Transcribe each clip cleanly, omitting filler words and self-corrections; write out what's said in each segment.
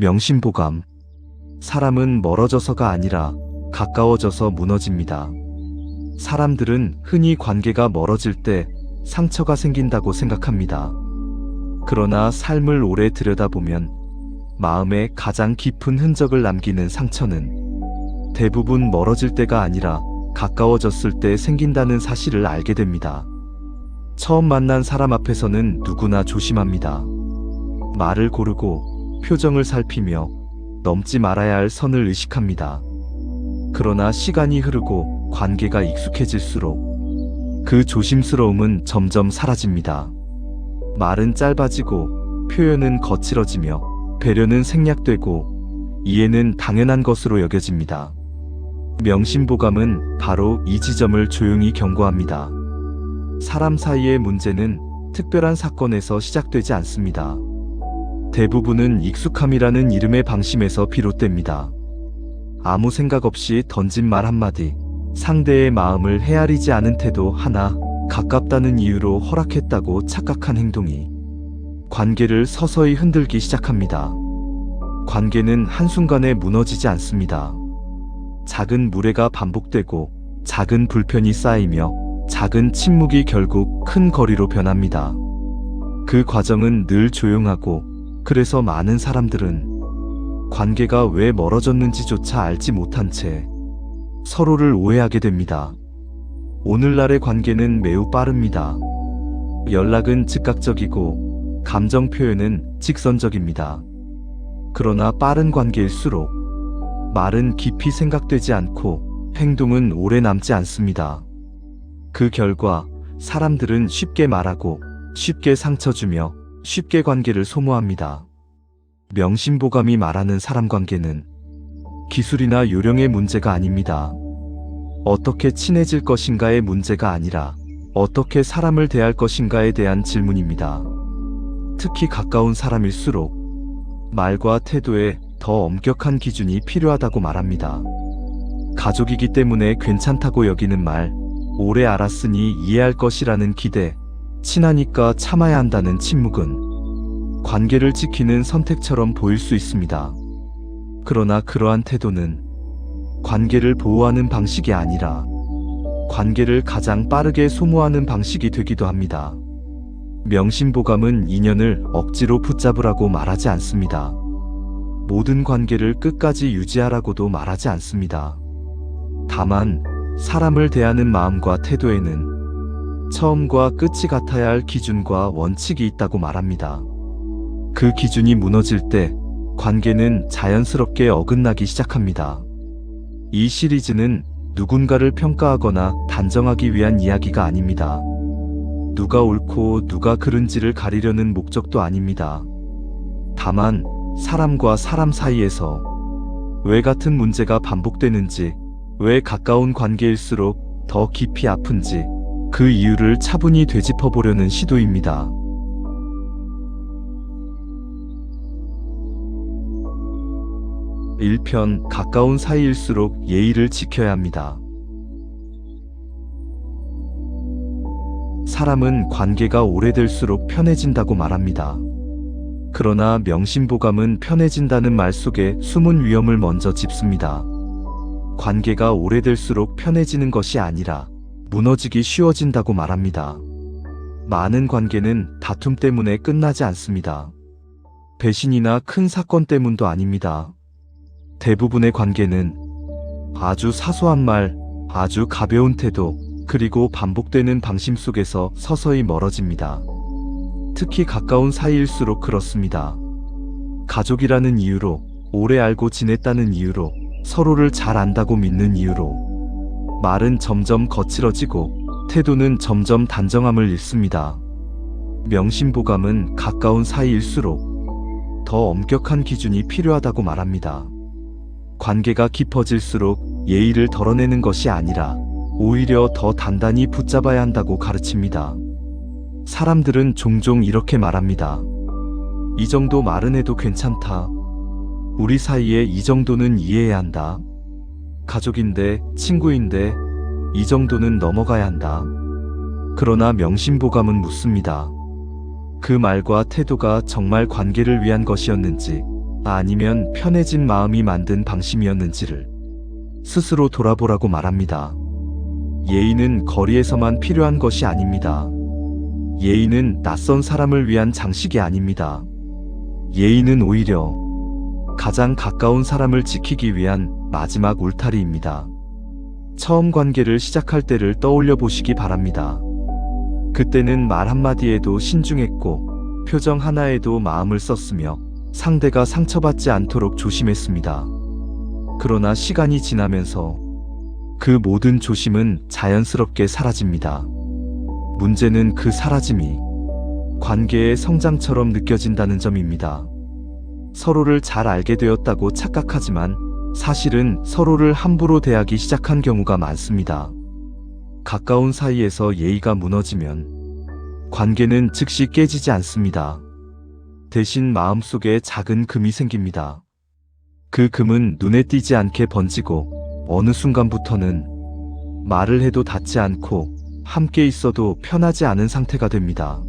명심보감. 사람은 멀어져서가 아니라 가까워져서 무너집니다. 사람들은 흔히 관계가 멀어질 때 상처가 생긴다고 생각합니다. 그러나 삶을 오래 들여다보면 마음에 가장 깊은 흔적을 남기는 상처는 대부분 멀어질 때가 아니라 가까워졌을 때 생긴다는 사실을 알게 됩니다. 처음 만난 사람 앞에서는 누구나 조심합니다. 말을 고르고 표정을 살피며 넘지 말아야 할 선을 의식합니다. 그러나 시간이 흐르고 관계가 익숙해질수록 그 조심스러움은 점점 사라집니다. 말은 짧아지고 표현은 거칠어지며 배려는 생략되고 이해는 당연한 것으로 여겨집니다. 명심보감은 바로 이 지점을 조용히 경고합니다. 사람 사이의 문제는 특별한 사건에서 시작되지 않습니다. 대부분은 익숙함이라는 이름의 방심에서 비롯됩니다. 아무 생각 없이 던진 말 한마디, 상대의 마음을 헤아리지 않은 태도 하나, 가깝다는 이유로 허락했다고 착각한 행동이 관계를 서서히 흔들기 시작합니다. 관계는 한순간에 무너지지 않습니다. 작은 무례가 반복되고 작은 불편이 쌓이며 작은 침묵이 결국 큰 거리로 변합니다. 그 과정은 늘 조용하고 그래서 많은 사람들은 관계가 왜 멀어졌는지조차 알지 못한 채 서로를 오해하게 됩니다. 오늘날의 관계는 매우 빠릅니다. 연락은 즉각적이고 감정 표현은 직선적입니다. 그러나 빠른 관계일수록 말은 깊이 생각되지 않고 행동은 오래 남지 않습니다. 그 결과 사람들은 쉽게 말하고 쉽게 상처 주며 쉽게 관계를 소모합니다. 명심보감이 말하는 사람 관계는 기술이나 요령의 문제가 아닙니다. 어떻게 친해질 것인가의 문제가 아니라 어떻게 사람을 대할 것인가에 대한 질문입니다. 특히 가까운 사람일수록 말과 태도에 더 엄격한 기준이 필요하다고 말합니다. 가족이기 때문에 괜찮다고 여기는 말, 오래 알았으니 이해할 것이라는 기대, 친하니까 참아야 한다는 침묵은 관계를 지키는 선택처럼 보일 수 있습니다. 그러나 그러한 태도는 관계를 보호하는 방식이 아니라 관계를 가장 빠르게 소모하는 방식이 되기도 합니다. 명심보감은 인연을 억지로 붙잡으라고 말하지 않습니다. 모든 관계를 끝까지 유지하라고도 말하지 않습니다. 다만 사람을 대하는 마음과 태도에는 처음과 끝이 같아야 할 기준과 원칙이 있다고 말합니다. 그 기준이 무너질 때 관계는 자연스럽게 어긋나기 시작합니다. 이 시리즈는 누군가를 평가하거나 단정하기 위한 이야기가 아닙니다. 누가 옳고 누가 그른지를 가리려는 목적도 아닙니다. 다만 사람과 사람 사이에서 왜 같은 문제가 반복되는지, 왜 가까운 관계일수록 더 깊이 아픈지 그 이유를 차분히 되짚어보려는 시도입니다. (1편) 가까운 사이일수록 예의를 지켜야 합니다. 사람은 관계가 오래될수록 편해진다고 말합니다. 그러나 명심보감은 편해진다는 말 속에 숨은 위험을 먼저 짚습니다. 관계가 오래될수록 편해지는 것이 아니라 무너지기 쉬워진다고 말합니다. 많은 관계는 다툼 때문에 끝나지 않습니다. 배신이나 큰 사건 때문도 아닙니다. 대부분의 관계는 아주 사소한 말, 아주 가벼운 태도, 그리고 반복되는 방심 속에서 서서히 멀어집니다. 특히 가까운 사이일수록 그렇습니다. 가족이라는 이유로, 오래 알고 지냈다는 이유로, 서로를 잘 안다고 믿는 이유로 말은 점점 거칠어지고 태도는 점점 단정함을 잃습니다. 명심보감은 가까운 사이일수록 더 엄격한 기준이 필요하다고 말합니다. 관계가 깊어질수록 예의를 덜어내는 것이 아니라 오히려 더 단단히 붙잡아야 한다고 가르칩니다. 사람들은 종종 이렇게 말합니다. 이 정도 말은 해도 괜찮다. 우리 사이에 이 정도는 이해해야 한다. 가족인데, 친구인데 이 정도는 넘어가야 한다. 그러나 명심보감은 묻습니다. 그 말과 태도가 정말 관계를 위한 것이었는지, 아니면 편해진 마음이 만든 방심이었는지를 스스로 돌아보라고 말합니다. 예의는 거리에서만 필요한 것이 아닙니다. 예의는 낯선 사람을 위한 장식이 아닙니다. 예의는 오히려 가장 가까운 사람을 지키기 위한 마지막 울타리입니다. 처음 관계를 시작할 때를 떠올려 보시기 바랍니다. 그때는 말 한마디에도 신중했고 표정 하나에도 마음을 썼으며 상대가 상처받지 않도록 조심했습니다. 그러나 시간이 지나면서 그 모든 조심은 자연스럽게 사라집니다. 문제는 그 사라짐이 관계의 성장처럼 느껴진다는 점입니다. 서로를 잘 알게 되었다고 착각하지만 사실은 서로를 함부로 대하기 시작한 경우가 많습니다. 가까운 사이에서 예의가 무너지면 관계는 즉시 깨지지 않습니다. 대신 마음속에 작은 금이 생깁니다. 그 금은 눈에 띄지 않게 번지고 어느 순간부터는 말을 해도 닿지 않고 함께 있어도 편하지 않은 상태가 됩니다.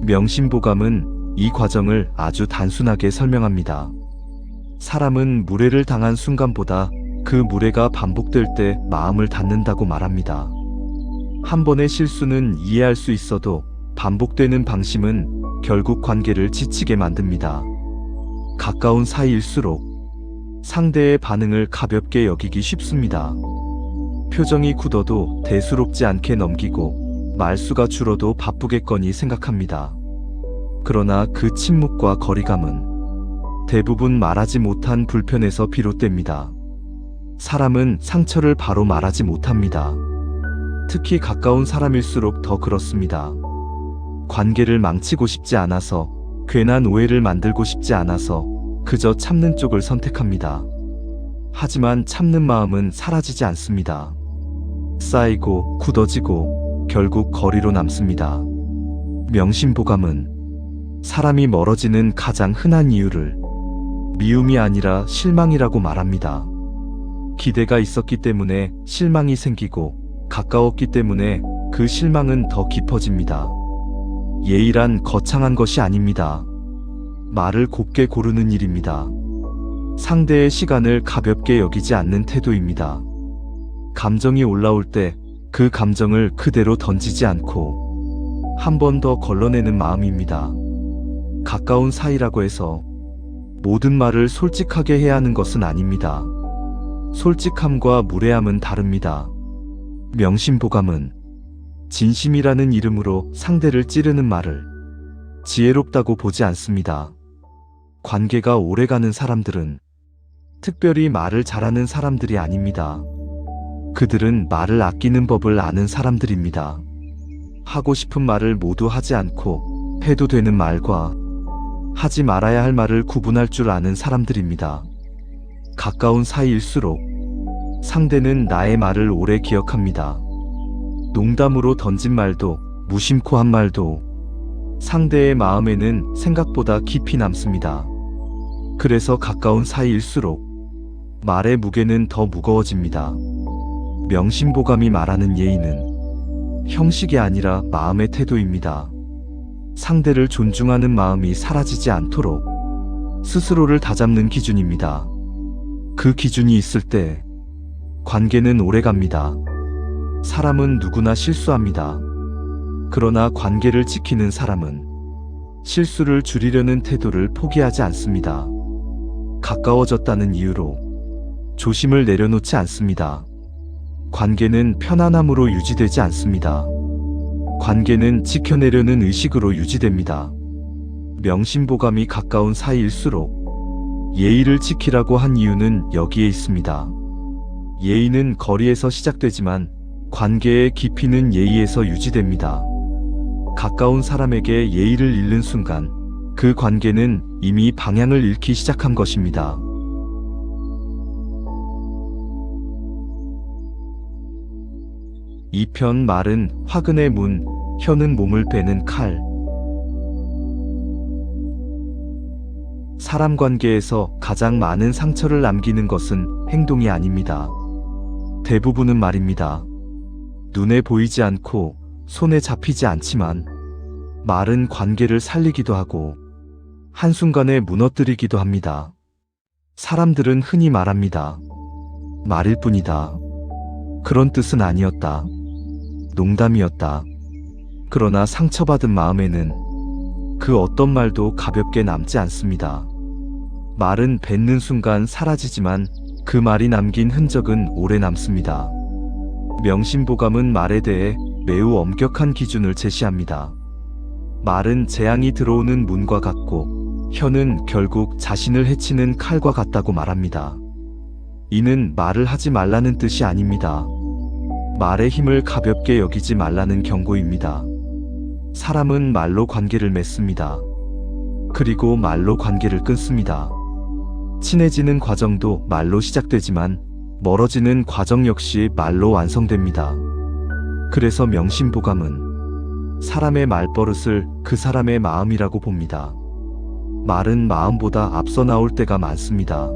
명심보감은 이 과정을 아주 단순하게 설명합니다. 사람은 무례를 당한 순간보다 그 무례가 반복될 때 마음을 닫는다고 말합니다. 한 번의 실수는 이해할 수 있어도 반복되는 방심은 결국 관계를 지치게 만듭니다. 가까운 사이일수록 상대의 반응을 가볍게 여기기 쉽습니다. 표정이 굳어도 대수롭지 않게 넘기고 말수가 줄어도 바쁘겠거니 생각합니다. 그러나 그 침묵과 거리감은 대부분 말하지 못한 불편에서 비롯됩니다. 사람은 상처를 바로 말하지 못합니다. 특히 가까운 사람일수록 더 그렇습니다. 관계를 망치고 싶지 않아서, 괜한 오해를 만들고 싶지 않아서 그저 참는 쪽을 선택합니다. 하지만 참는 마음은 사라지지 않습니다. 쌓이고 굳어지고 결국 거리로 남습니다. 명심보감은 사람이 멀어지는 가장 흔한 이유를 미움이 아니라 실망이라고 말합니다. 기대가 있었기 때문에 실망이 생기고 가까웠기 때문에 그 실망은 더 깊어집니다. 예의란 거창한 것이 아닙니다. 말을 곱게 고르는 일입니다. 상대의 시간을 가볍게 여기지 않는 태도입니다. 감정이 올라올 때 그 감정을 그대로 던지지 않고 한 번 더 걸러내는 마음입니다. 가까운 사이라고 해서 모든 말을 솔직하게 해야 하는 것은 아닙니다. 솔직함과 무례함은 다릅니다. 명심보감은 진심이라는 이름으로 상대를 찌르는 말을 지혜롭다고 보지 않습니다. 관계가 오래가는 사람들은 특별히 말을 잘하는 사람들이 아닙니다. 그들은 말을 아끼는 법을 아는 사람들입니다. 하고 싶은 말을 모두 하지 않고 해도 되는 말과 하지 말아야 할 말을 구분할 줄 아는 사람들입니다. 가까운 사이일수록 상대는 나의 말을 오래 기억합니다. 농담으로 던진 말도, 무심코 한 말도 상대의 마음에는 생각보다 깊이 남습니다. 그래서 가까운 사이일수록 말의 무게는 더 무거워집니다. 명심보감이 말하는 예의는 형식이 아니라 마음의 태도입니다. 상대를 존중하는 마음이 사라지지 않도록 스스로를 다잡는 기준입니다. 그 기준이 있을 때 관계는 오래갑니다. 사람은 누구나 실수합니다. 그러나 관계를 지키는 사람은 실수를 줄이려는 태도를 포기하지 않습니다. 가까워졌다는 이유로 조심을 내려놓지 않습니다. 관계는 편안함으로 유지되지 않습니다. 관계는 지켜내려는 의식으로 유지됩니다. 명심보감이 가까운 사이일수록 예의를 지키라고 한 이유는 여기에 있습니다. 예의는 거리에서 시작되지만 관계의 깊이는 예의에서 유지됩니다. 가까운 사람에게 예의를 잃는 순간 그 관계는 이미 방향을 잃기 시작한 것입니다. 이 편 말은 화근의 문, 혀는 몸을 베는 칼. 사람 관계에서 가장 많은 상처를 남기는 것은 행동이 아닙니다. 대부분은 말입니다. 눈에 보이지 않고 손에 잡히지 않지만 말은 관계를 살리기도 하고 한순간에 무너뜨리기도 합니다. 사람들은 흔히 말합니다. 말일 뿐이다. 그런 뜻은 아니었다. 농담이었다. 그러나 상처받은 마음에는 그 어떤 말도 가볍게 남지 않습니다. 말은 뱉는 순간 사라지지만 그 말이 남긴 흔적은 오래 남습니다. 명심보감은 말에 대해 매우 엄격한 기준을 제시합니다. 말은 재앙이 들어오는 문과 같고 혀는 결국 자신을 해치는 칼과 같다고 말합니다. 이는 말을 하지 말라는 뜻이 아닙니다. 말의 힘을 가볍게 여기지 말라는 경고입니다. 사람은 말로 관계를 맺습니다. 그리고 말로 관계를 끊습니다. 친해지는 과정도 말로 시작되지만 멀어지는 과정 역시 말로 완성됩니다. 그래서 명심보감은 사람의 말버릇을 그 사람의 마음이라고 봅니다. 말은 마음보다 앞서 나올 때가 많습니다.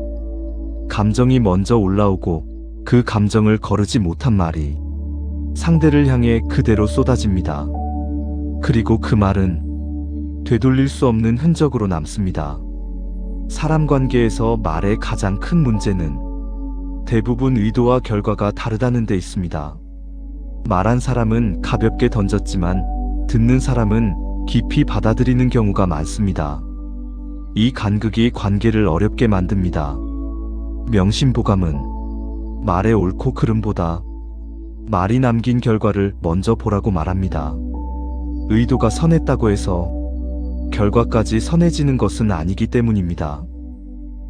감정이 먼저 올라오고 그 감정을 거르지 못한 말이 상대를 향해 그대로 쏟아집니다. 그리고 그 말은 되돌릴 수 없는 흔적으로 남습니다. 사람 관계에서 말의 가장 큰 문제는 대부분 의도와 결과가 다르다는 데 있습니다. 말한 사람은 가볍게 던졌지만 듣는 사람은 깊이 받아들이는 경우가 많습니다. 이 간극이 관계를 어렵게 만듭니다. 명심보감은 말의 옳고 그름보다 말이 남긴 결과를 먼저 보라고 말합니다. 의도가 선했다고 해서 결과까지 선해지는 것은 아니기 때문입니다.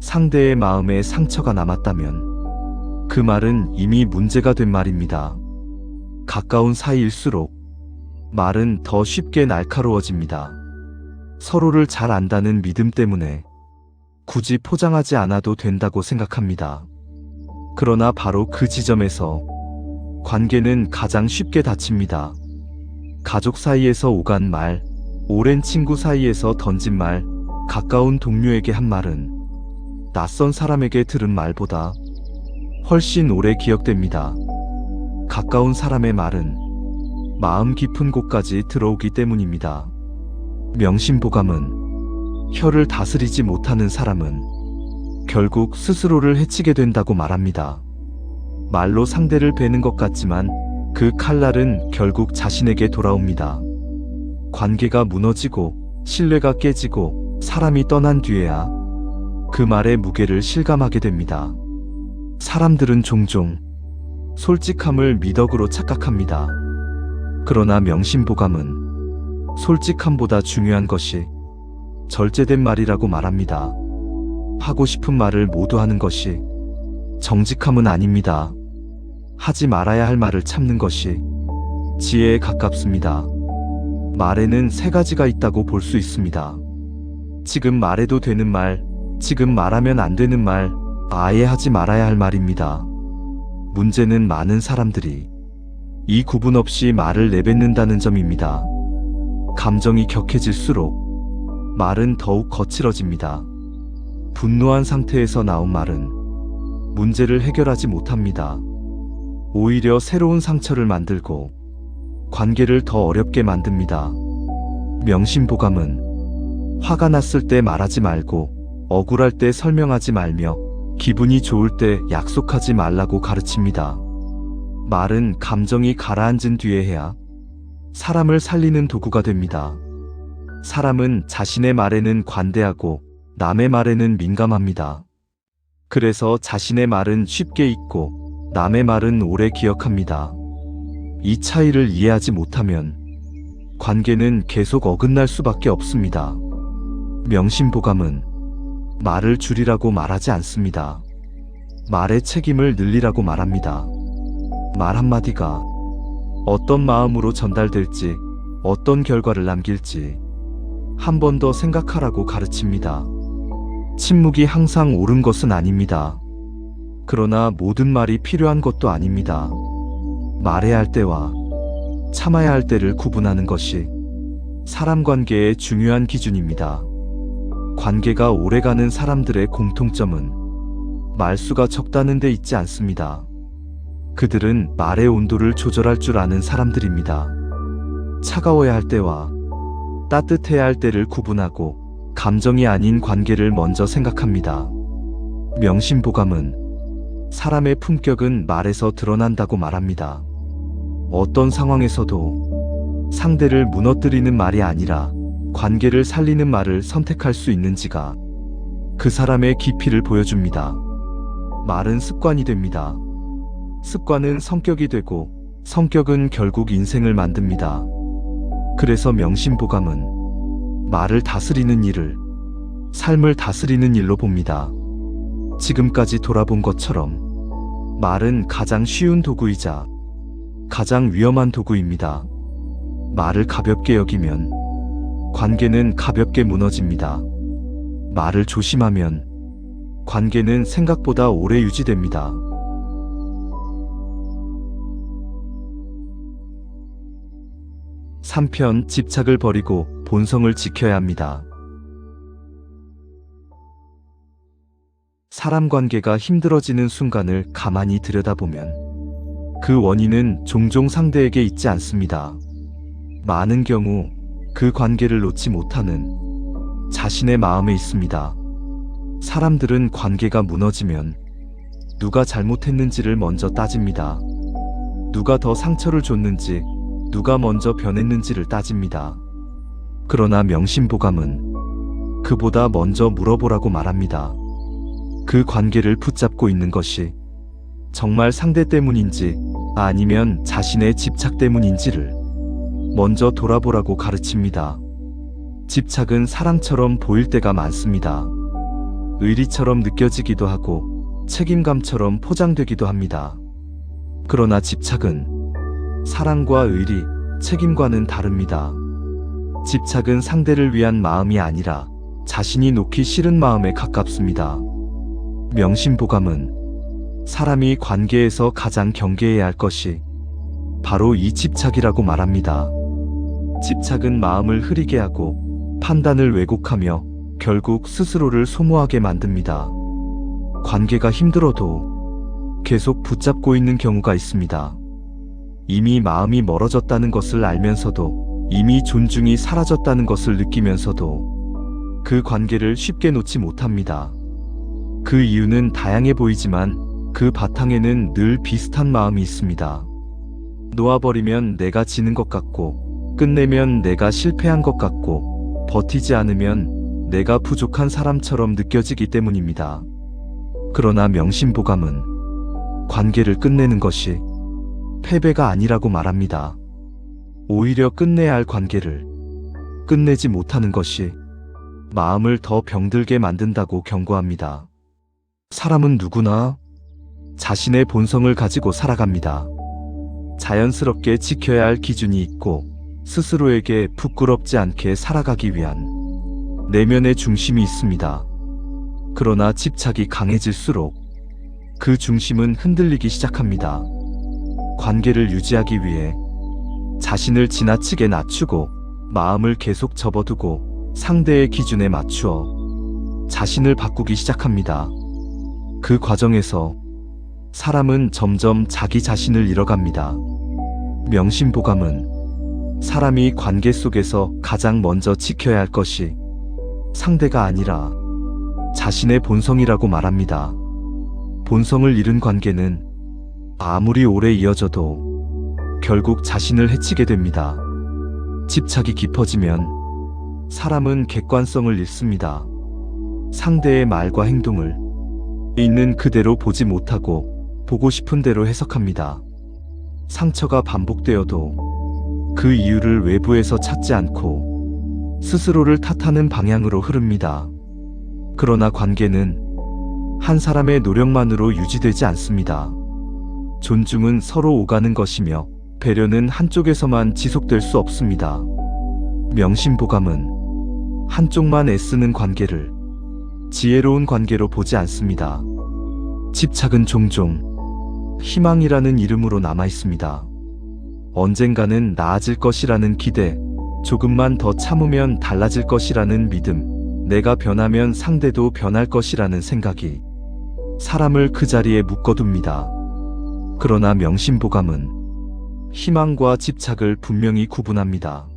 상대의 마음에 상처가 남았다면 그 말은 이미 문제가 된 말입니다. 가까운 사이일수록 말은 더 쉽게 날카로워집니다. 서로를 잘 안다는 믿음 때문에 굳이 포장하지 않아도 된다고 생각합니다. 그러나 바로 그 지점에서 관계는 가장 쉽게 다칩니다. 가족 사이에서 오간 말, 오랜 친구 사이에서 던진 말, 가까운 동료에게 한 말은 낯선 사람에게 들은 말보다 훨씬 오래 기억됩니다. 가까운 사람의 말은 마음 깊은 곳까지 들어오기 때문입니다. 명심보감은 혀를 다스리지 못하는 사람은 결국 스스로를 해치게 된다고 말합니다. 말로 상대를 베는 것 같지만 그 칼날은 결국 자신에게 돌아옵니다. 관계가 무너지고 신뢰가 깨지고 사람이 떠난 뒤에야 그 말의 무게를 실감하게 됩니다. 사람들은 종종 솔직함을 미덕으로 착각합니다. 그러나 명심보감은 솔직함보다 중요한 것이 절제된 말이라고 말합니다. 하고 싶은 말을 모두 하는 것이 정직함은 아닙니다. 하지 말아야 할 말을 참는 것이 지혜에 가깝습니다. 말에는 세 가지가 있다고 볼 수 있습니다. 지금 말해도 되는 말, 지금 말하면 안 되는 말, 아예 하지 말아야 할 말입니다. 문제는 많은 사람들이 이 구분 없이 말을 내뱉는다는 점입니다. 감정이 격해질수록 말은 더욱 거칠어집니다. 분노한 상태에서 나온 말은 문제를 해결하지 못합니다. 오히려 새로운 상처를 만들고 관계를 더 어렵게 만듭니다. 명심보감은 화가 났을 때 말하지 말고 억울할 때 설명하지 말며 기분이 좋을 때 약속하지 말라고 가르칩니다. 말은 감정이 가라앉은 뒤에 해야 사람을 살리는 도구가 됩니다. 사람은 자신의 말에는 관대하고 남의 말에는 민감합니다. 그래서 자신의 말은 쉽게 잊고 남의 말은 오래 기억합니다. 이 차이를 이해하지 못하면 관계는 계속 어긋날 수밖에 없습니다. 명심보감은 말을 줄이라고 말하지 않습니다. 말의 책임을 늘리라고 말합니다. 말 한마디가 어떤 마음으로 전달될지, 어떤 결과를 남길지 한 번 더 생각하라고 가르칩니다. 침묵이 항상 옳은 것은 아닙니다. 그러나 모든 말이 필요한 것도 아닙니다. 말해야 할 때와 참아야 할 때를 구분하는 것이 사람 관계의 중요한 기준입니다. 관계가 오래가는 사람들의 공통점은 말수가 적다는 데 있지 않습니다. 그들은 말의 온도를 조절할 줄 아는 사람들입니다. 차가워야 할 때와 따뜻해야 할 때를 구분하고 감정이 아닌 관계를 먼저 생각합니다. 명심보감은 사람의 품격은 말에서 드러난다고 말합니다. 어떤 상황에서도 상대를 무너뜨리는 말이 아니라 관계를 살리는 말을 선택할 수 있는지가 그 사람의 깊이를 보여줍니다. 말은 습관이 됩니다. 습관은 성격이 되고 성격은 결국 인생을 만듭니다. 그래서 명심보감은 말을 다스리는 일을 삶을 다스리는 일로 봅니다. 지금까지 돌아본 것처럼 말은 가장 쉬운 도구이자 가장 위험한 도구입니다. 말을 가볍게 여기면 관계는 가볍게 무너집니다. 말을 조심하면 관계는 생각보다 오래 유지됩니다. (3편) 집착을 버리고 본성을 지켜야 합니다. 사람 관계가 힘들어지는 순간을 가만히 들여다보면 그 원인은 종종 상대에게 있지 않습니다. 많은 경우 그 관계를 놓지 못하는 자신의 마음에 있습니다. 사람들은 관계가 무너지면 누가 잘못했는지를 먼저 따집니다. 누가 더 상처를 줬는지, 누가 먼저 변했는지를 따집니다. 그러나 명심보감은 그보다 먼저 물어보라고 말합니다. 그 관계를 붙잡고 있는 것이 정말 상대 때문인지 아니면 자신의 집착 때문인지를 먼저 돌아보라고 가르칩니다. 집착은 사랑처럼 보일 때가 많습니다. 의리처럼 느껴지기도 하고 책임감처럼 포장되기도 합니다. 그러나 집착은 사랑과 의리, 책임과는 다릅니다. 집착은 상대를 위한 마음이 아니라 자신이 놓기 싫은 마음에 가깝습니다. 명심보감은 사람이 관계에서 가장 경계해야 할 것이 바로 이 집착이라고 말합니다. 집착은 마음을 흐리게 하고 판단을 왜곡하며 결국 스스로를 소모하게 만듭니다. 관계가 힘들어도 계속 붙잡고 있는 경우가 있습니다. 이미 마음이 멀어졌다는 것을 알면서도, 이미 존중이 사라졌다는 것을 느끼면서도 그 관계를 쉽게 놓지 못합니다. 그 이유는 다양해 보이지만 그 바탕에는 늘 비슷한 마음이 있습니다. 놓아버리면 내가 지는 것 같고, 끝내면 내가 실패한 것 같고, 버티지 않으면 내가 부족한 사람처럼 느껴지기 때문입니다. 그러나 명심보감은 관계를 끝내는 것이 패배가 아니라고 말합니다. 오히려 끝내야 할 관계를 끝내지 못하는 것이 마음을 더 병들게 만든다고 경고합니다. 사람은 누구나 자신의 본성을 가지고 살아갑니다. 자연스럽게 지켜야 할 기준이 있고 스스로에게 부끄럽지 않게 살아가기 위한 내면의 중심이 있습니다. 그러나 집착이 강해질수록 그 중심은 흔들리기 시작합니다. 관계를 유지하기 위해 자신을 지나치게 낮추고 마음을 계속 접어두고 상대의 기준에 맞추어 자신을 바꾸기 시작합니다. 그 과정에서 사람은 점점 자기 자신을 잃어갑니다. 명심보감은 사람이 관계 속에서 가장 먼저 지켜야 할 것이 상대가 아니라 자신의 본성이라고 말합니다. 본성을 잃은 관계는 아무리 오래 이어져도 결국 자신을 해치게 됩니다. 집착이 깊어지면 사람은 객관성을 잃습니다. 상대의 말과 행동을 있는 그대로 보지 못하고 보고 싶은 대로 해석합니다. 상처가 반복되어도 그 이유를 외부에서 찾지 않고 스스로를 탓하는 방향으로 흐릅니다. 그러나 관계는 한 사람의 노력만으로 유지되지 않습니다. 존중은 서로 오가는 것이며 배려는 한쪽에서만 지속될 수 없습니다. 명심보감은 한쪽만 애쓰는 관계를 지혜로운 관계로 보지 않습니다. 집착은 종종 희망이라는 이름으로 남아 있습니다. 언젠가는 나아질 것이라는 기대, 조금만 더 참으면 달라질 것이라는 믿음, 내가 변하면 상대도 변할 것이라는 생각이 사람을 그 자리에 묶어둡니다. 그러나 명심보감은 희망과 집착을 분명히 구분합니다.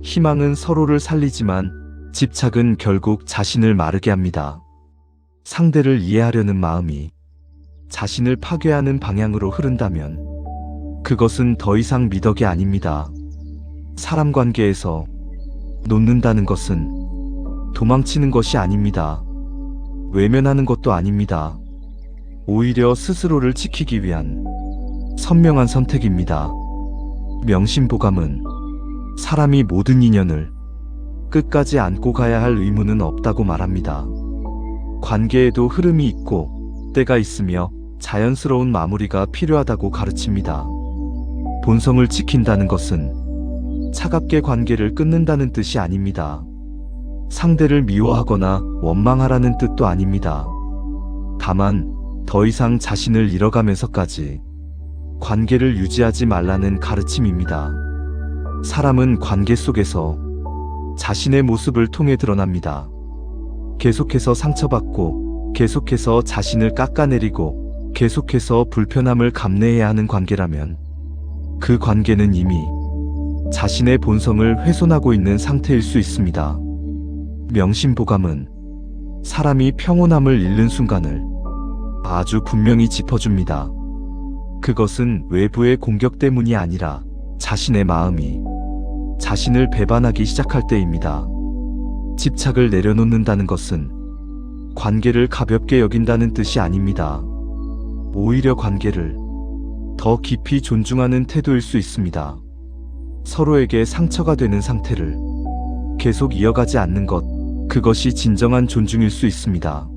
희망은 서로를 살리지만 집착은 결국 자신을 마르게 합니다. 상대를 이해하려는 마음이 자신을 파괴하는 방향으로 흐른다면 그것은 더 이상 미덕이 아닙니다. 사람 관계에서 놓는다는 것은 도망치는 것이 아닙니다. 외면하는 것도 아닙니다. 오히려 스스로를 지키기 위한 선명한 선택입니다. 명심보감은 사람이 모든 인연을 끝까지 안고 가야 할 의무는 없다고 말합니다. 관계에도 흐름이 있고 때가 있으며 자연스러운 마무리가 필요하다고 가르칩니다. 본성을 지킨다는 것은 차갑게 관계를 끊는다는 뜻이 아닙니다. 상대를 미워하거나 원망하라는 뜻도 아닙니다. 다만 더 이상 자신을 잃어가면서까지 관계를 유지하지 말라는 가르침입니다. 사람은 관계 속에서 자신의 모습을 통해 드러납니다. 계속해서 상처받고 계속해서 자신을 깎아내리고 계속해서 불편함을 감내해야 하는 관계라면 그 관계는 이미 자신의 본성을 훼손하고 있는 상태일 수 있습니다. 명심보감은 사람이 평온함을 잃는 순간을 아주 분명히 짚어줍니다. 그것은 외부의 공격 때문이 아니라 자신의 마음이 자신을 배반하기 시작할 때입니다. 집착을 내려놓는다는 것은 관계를 가볍게 여긴다는 뜻이 아닙니다. 오히려 관계를 더 깊이 존중하는 태도일 수 있습니다. 서로에게 상처가 되는 상태를 계속 이어가지 않는 것, 그것이 진정한 존중일 수 있습니다.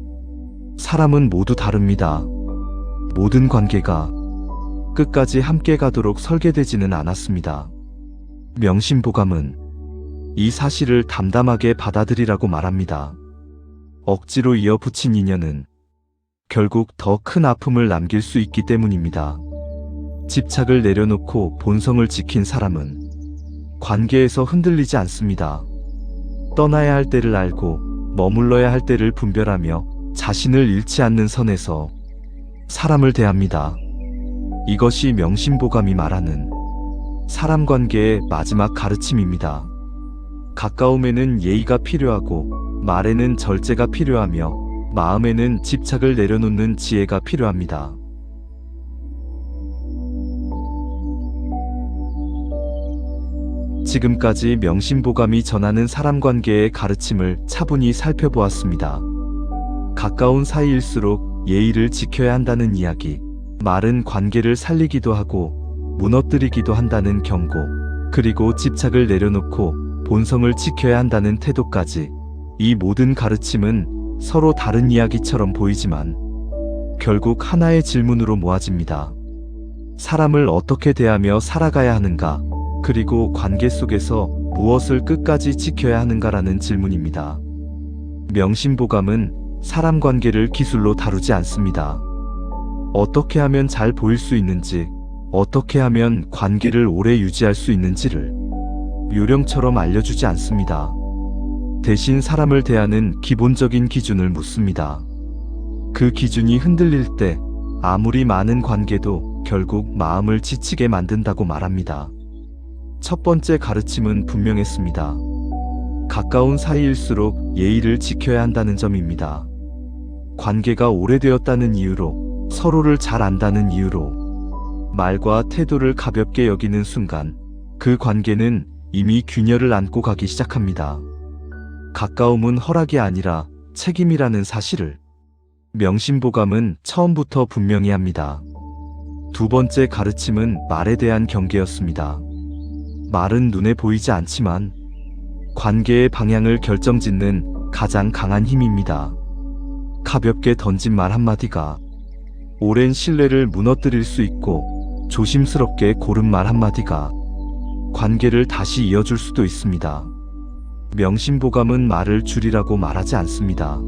사람은 모두 다릅니다. 모든 관계가 끝까지 함께 가도록 설계되지는 않았습니다. 명심보감은 이 사실을 담담하게 받아들이라고 말합니다. 억지로 이어붙인 인연은 결국 더 큰 아픔을 남길 수 있기 때문입니다. 집착을 내려놓고 본성을 지킨 사람은 관계에서 흔들리지 않습니다. 떠나야 할 때를 알고 머물러야 할 때를 분별하며 자신을 잃지 않는 선에서 사람을 대합니다. 이것이 명심보감이 말하는 사람 관계의 마지막 가르침입니다. 가까움에는 예의가 필요하고 말에는 절제가 필요하며 마음에는 집착을 내려놓는 지혜가 필요합니다. 지금까지 명심보감이 전하는 사람 관계의 가르침을 차분히 살펴보았습니다. 가까운 사이일수록 예의를 지켜야 한다는 이야기, 말은 관계를 살리기도 하고 무너뜨리기도 한다는 경고, 그리고 집착을 내려놓고 본성을 지켜야 한다는 태도까지, 이 모든 가르침은 서로 다른 이야기처럼 보이지만 결국 하나의 질문으로 모아집니다. 사람을 어떻게 대하며 살아가야 하는가, 그리고 관계 속에서 무엇을 끝까지 지켜야 하는가라는 질문입니다. 명심보감은 사람 관계를 기술로 다루지 않습니다. 어떻게 하면 잘 보일 수 있는지, 어떻게 하면 관계를 오래 유지할 수 있는지를 요령처럼 알려주지 않습니다. 대신 사람을 대하는 기본적인 기준을 묻습니다. 그 기준이 흔들릴 때 아무리 많은 관계도 결국 마음을 지치게 만든다고 말합니다. 첫 번째 가르침은 분명했습니다. 가까운 사이일수록 예의를 지켜야 한다는 점입니다. 관계가 오래되었다는 이유로, 서로를 잘 안다는 이유로 말과 태도를 가볍게 여기는 순간 그 관계는 이미 균열을 안고 가기 시작합니다. 가까움은 허락이 아니라 책임이라는 사실을 명심보감은 처음부터 분명히 합니다. 두 번째 가르침은 말에 대한 경계였습니다. 말은 눈에 보이지 않지만 관계의 방향을 결정짓는 가장 강한 힘입니다. 가볍게 던진 말 한마디가 오랜 신뢰를 무너뜨릴 수 있고, 조심스럽게 고른 말 한마디가 관계를 다시 이어줄 수도 있습니다. 명심보감은 말을 줄이라고 말하지 않습니다.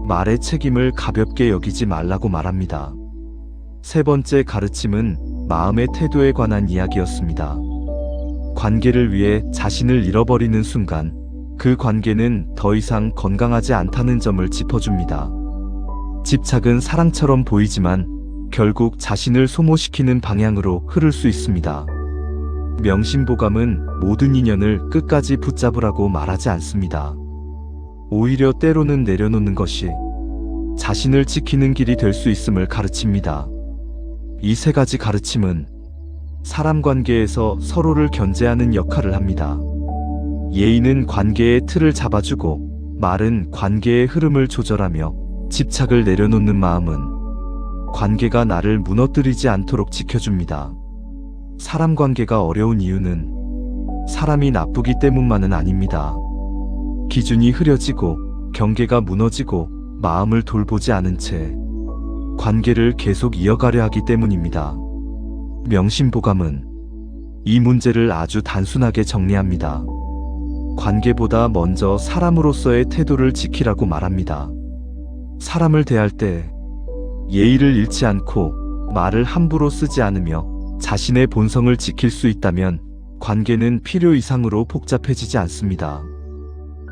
말의 책임을 가볍게 여기지 말라고 말합니다. 세 번째 가르침은 마음의 태도에 관한 이야기였습니다. 관계를 위해 자신을 잃어버리는 순간 그 관계는 더 이상 건강하지 않다는 점을 짚어줍니다. 집착은 사랑처럼 보이지만 결국 자신을 소모시키는 방향으로 흐를 수 있습니다. 명심보감은 모든 인연을 끝까지 붙잡으라고 말하지 않습니다. 오히려 때로는 내려놓는 것이 자신을 지키는 길이 될 수 있음을 가르칩니다. 이 세 가지 가르침은 사람 관계에서 서로를 견제하는 역할을 합니다. 예의는 관계의 틀을 잡아주고, 말은 관계의 흐름을 조절하며, 집착을 내려놓는 마음은 관계가 나를 무너뜨리지 않도록 지켜줍니다. 사람 관계가 어려운 이유는 사람이 나쁘기 때문만은 아닙니다. 기준이 흐려지고 경계가 무너지고 마음을 돌보지 않은 채 관계를 계속 이어가려 하기 때문입니다. 명심보감은 이 문제를 아주 단순하게 정리합니다. 관계보다 먼저 사람으로서의 태도를 지키라고 말합니다. 사람을 대할 때 예의를 잃지 않고 말을 함부로 쓰지 않으며 자신의 본성을 지킬 수 있다면 관계는 필요 이상으로 복잡해지지 않습니다.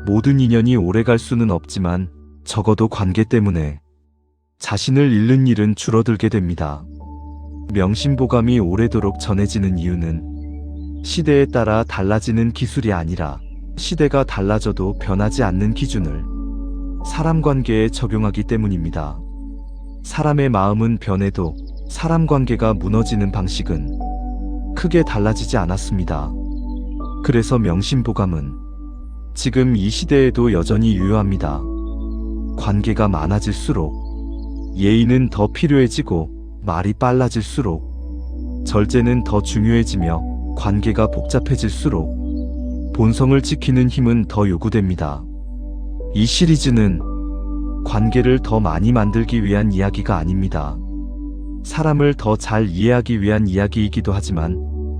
모든 인연이 오래갈 수는 없지만 적어도 관계 때문에 자신을 잃는 일은 줄어들게 됩니다. 명심보감이 오래도록 전해지는 이유는 시대에 따라 달라지는 기술이 아니라 시대가 달라져도 변하지 않는 기준을 사람 관계에 적용하기 때문입니다. 사람의 마음은 변해도 사람 관계가 무너지는 방식은 크게 달라지지 않았습니다. 그래서 명심보감은 지금 이 시대에도 여전히 유효합니다. 관계가 많아질수록 예의는 더 필요해지고 말이 빨라질수록 절제는 더 중요해지며 관계가 복잡해질수록 본성을 지키는 힘은 더 요구됩니다. 이 시리즈는 관계를 더 많이 만들기 위한 이야기가 아닙니다. 사람을 더 잘 이해하기 위한 이야기이기도 하지만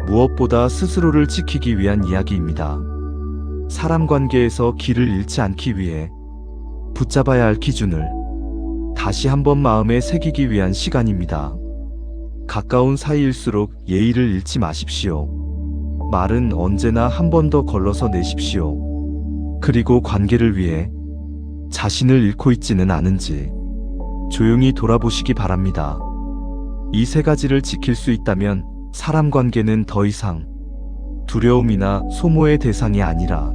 무엇보다 스스로를 지키기 위한 이야기입니다. 사람 관계에서 길을 잃지 않기 위해 붙잡아야 할 기준을 다시 한번 마음에 새기기 위한 시간입니다. 가까운 사이일수록 예의를 잃지 마십시오. 말은 언제나 한 번 더 걸러서 내십시오. 그리고 관계를 위해 자신을 잃고 있지는 않은지 조용히 돌아보시기 바랍니다. 이 세 가지를 지킬 수 있다면 사람 관계는 더 이상 두려움이나 소모의 대상이 아니라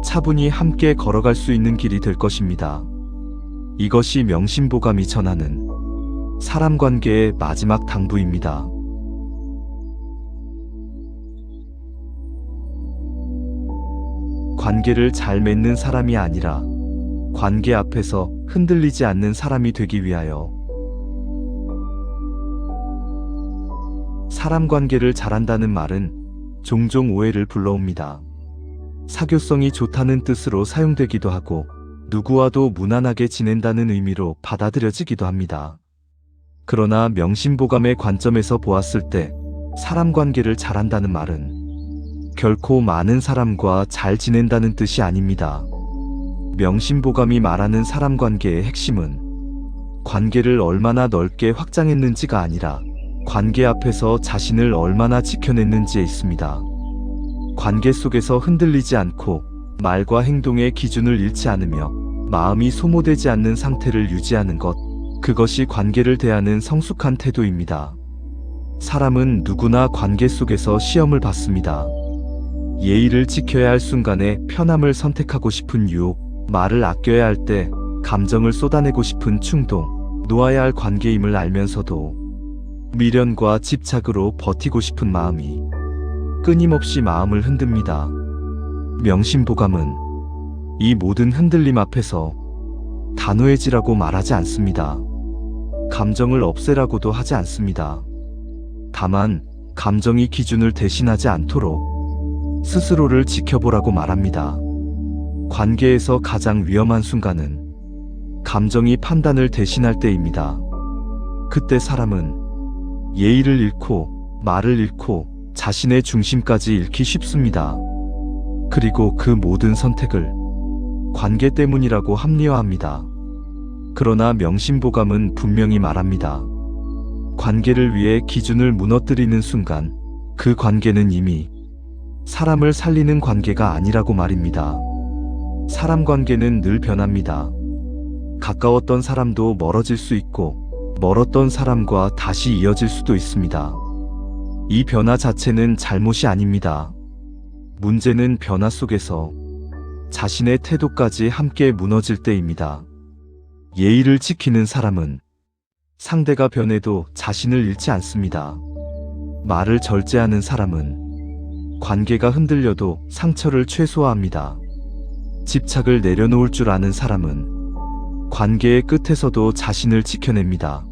차분히 함께 걸어갈 수 있는 길이 될 것입니다. 이것이 명심보감이 전하는 사람 관계의 마지막 당부입니다. 관계를 잘 맺는 사람이 아니라 관계 앞에서 흔들리지 않는 사람이 되기 위하여 사람 관계를 잘한다는 말은 종종 오해를 불러옵니다. 사교성이 좋다는 뜻으로 사용되기도 하고 누구와도 무난하게 지낸다는 의미로 받아들여지기도 합니다. 그러나 명심보감의 관점에서 보았을 때 사람 관계를 잘한다는 말은 결코 많은 사람과 잘 지낸다는 뜻이 아닙니다. 명심보감이 말하는 사람 관계의 핵심은 관계를 얼마나 넓게 확장했는지가 아니라 관계 앞에서 자신을 얼마나 지켜냈는지에 있습니다. 관계 속에서 흔들리지 않고 말과 행동의 기준을 잃지 않으며 마음이 소모되지 않는 상태를 유지하는 것, 그것이 관계를 대하는 성숙한 태도입니다. 사람은 누구나 관계 속에서 시험을 받습니다. 예의를 지켜야 할 순간에 편함을 선택하고 싶은 유혹, 말을 아껴야 할 때 감정을 쏟아내고 싶은 충동, 놓아야 할 관계임을 알면서도 미련과 집착으로 버티고 싶은 마음이 끊임없이 마음을 흔듭니다. 명심보감은 이 모든 흔들림 앞에서 단호해지라고 말하지 않습니다. 감정을 없애라고도 하지 않습니다. 다만 감정이 기준을 대신하지 않도록 스스로를 지켜보라고 말합니다. 관계에서 가장 위험한 순간은 감정이 판단을 대신할 때입니다. 그때 사람은 예의를 잃고 말을 잃고 자신의 중심까지 잃기 쉽습니다. 그리고 그 모든 선택을 관계 때문이라고 합리화합니다. 그러나 명심보감은 분명히 말합니다. 관계를 위해 기준을 무너뜨리는 순간 그 관계는 이미 사람을 살리는 관계가 아니라고 말입니다. 사람 관계는 늘 변합니다. 가까웠던 사람도 멀어질 수 있고 멀었던 사람과 다시 이어질 수도 있습니다. 이 변화 자체는 잘못이 아닙니다. 문제는 변화 속에서 자신의 태도까지 함께 무너질 때입니다. 예의를 지키는 사람은 상대가 변해도 자신을 잃지 않습니다. 말을 절제하는 사람은 관계가 흔들려도 상처를 최소화합니다. 집착을 내려놓을 줄 아는 사람은 관계의 끝에서도 자신을 지켜냅니다.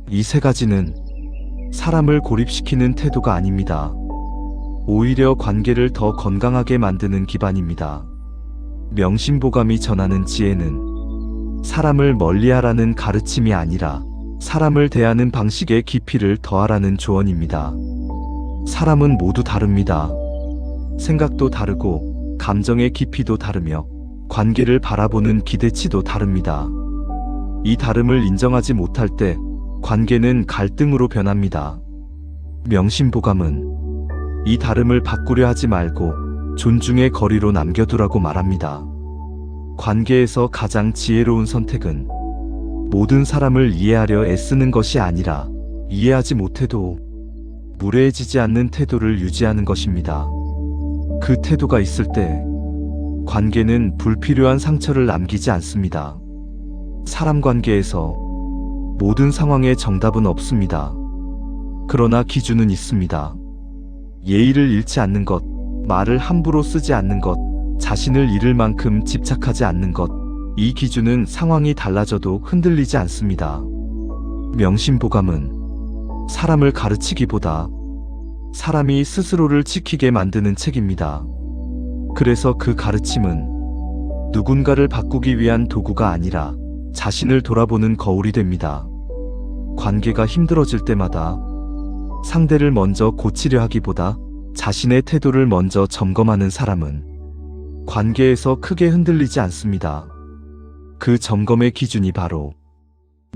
이 세 가지는 사람을 고립시키는 태도가 아닙니다. 오히려 관계를 더 건강하게 만드는 기반입니다. 명심보감이 전하는 지혜는 사람을 멀리하라는 가르침이 아니라 사람을 대하는 방식의 깊이를 더하라는 조언입니다. 사람은 모두 다릅니다. 생각도 다르고 감정의 깊이도 다르며 관계를 바라보는 기대치도 다릅니다. 이 다름을 인정하지 못할 때 관계는 갈등으로 변합니다. 명심보감은 이 다름을 바꾸려 하지 말고 존중의 거리로 남겨두라고 말합니다. 관계에서 가장 지혜로운 선택은 모든 사람을 이해하려 애쓰는 것이 아니라 이해하지 못해도 무례해지지 않는 태도를 유지하는 것입니다. 그 태도가 있을 때 관계는 불필요한 상처를 남기지 않습니다. 사람 관계에서 모든 상황에 정답은 없습니다. 그러나 기준은 있습니다. 예의를 잃지 않는 것, 말을 함부로 쓰지 않는 것, 자신을 잃을 만큼 집착하지 않는 것, 이 기준은 상황이 달라져도 흔들리지 않습니다. 명심보감은 사람을 가르치기보다 사람이 스스로를 지키게 만드는 책입니다. 그래서 그 가르침은 누군가를 바꾸기 위한 도구가 아니라 자신을 돌아보는 거울이 됩니다. 관계가 힘들어질 때마다 상대를 먼저 고치려 하기보다 자신의 태도를 먼저 점검하는 사람은 관계에서 크게 흔들리지 않습니다. 그 점검의 기준이 바로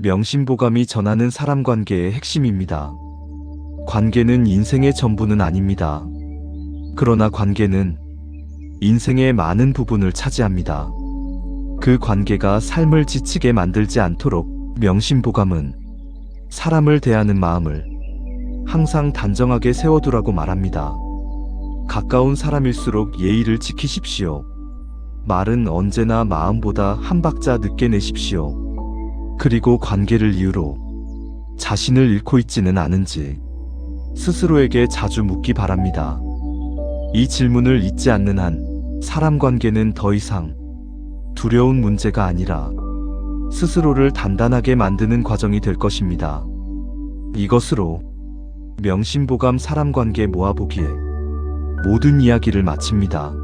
명심보감이 전하는 사람 관계의 핵심입니다. 관계는 인생의 전부는 아닙니다. 그러나 관계는 인생의 많은 부분을 차지합니다. 그 관계가 삶을 지치게 만들지 않도록 명심보감은 사람을 대하는 마음을 항상 단정하게 세워두라고 말합니다. 가까운 사람일수록 예의를 지키십시오. 말은 언제나 마음보다 한 박자 늦게 내십시오. 그리고 관계를 이유로 자신을 잃고 있지는 않은지 스스로에게 자주 묻기 바랍니다. 이 질문을 잊지 않는 한 사람 관계는 더 이상 두려운 문제가 아니라 스스로를 단단하게 만드는 과정이 될 것입니다. 이것으로 명심보감 사람 관계 모아보기에 모든 이야기를 마칩니다.